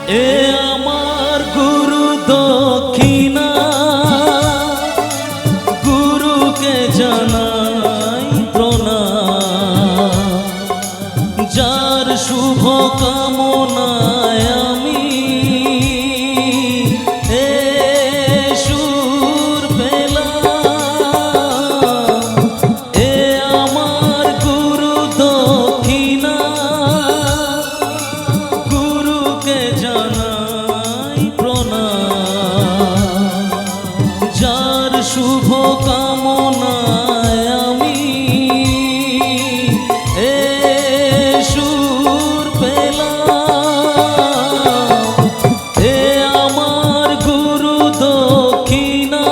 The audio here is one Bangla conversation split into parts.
এ আমার গুরু দক্ষিণা, গুরুকে জানাই প্রণাম। যার শুভ কামনায় আমি এ সুর পেলাম। এ আমার গুরু দক্ষিণা, গুরুকে জানাই প্রণাম। যার শুভ কামনায় আমি এ সুর পেলাম। এ আমার গুরু দক্ষিণা।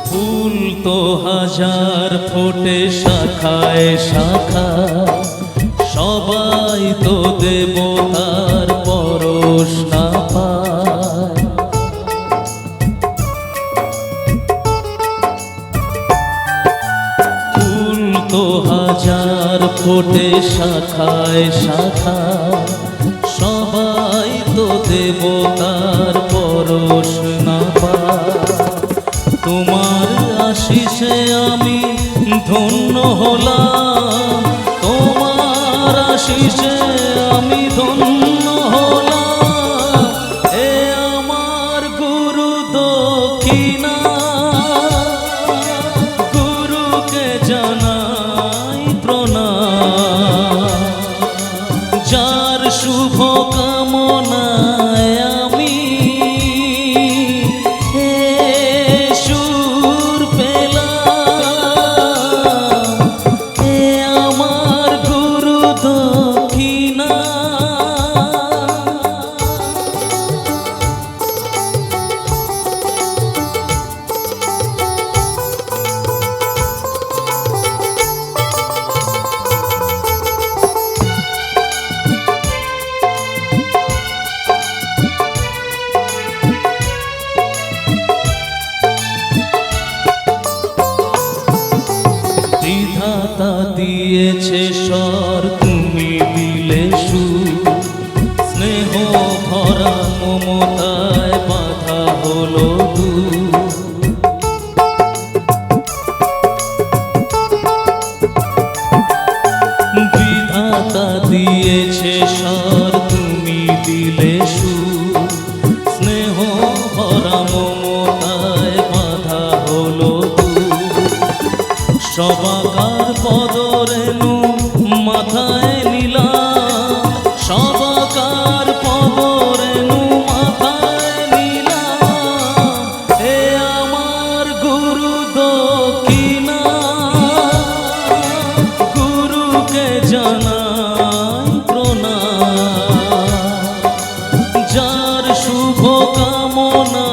ফুল তো হাজার ফোটে শাখায় শাখা, সবাই তো দেবতার পরশ না পায়। ফুল তো হাজার ফোটে শাখায় শাখা, সবাই তো দেবতার পরশ না পায়। তোমার আশিসে আমি ধন্য হলাম, তোমার আশিসে আমি ধন্য হলাম। এ আমার গুরু দক্ষিণা, গুরুকে জানাই প্রণাম। যার শুভ কামনায় আমি সুর পেলাম। এ আমার গুরু দক্ষিণা। বিধাতা দিয়েছে স্বর, তুমি দিলে সুর। স্নেহ ভরা মমতায় বাধা হলো দূর। বিধাতা দিয়েছে স্বর, তুমি দিলে সুর। স্নেহ ভরা মমতায় বাধা হলো দূর। সবাকার পদরেণু মাথায় নিলাম, সবাকার পদরেণু মাথায় নিলাম। এ আমার গুরু দক্ষিণা, গুরুকে জানাই প্রণাম। যার শুভ কামনা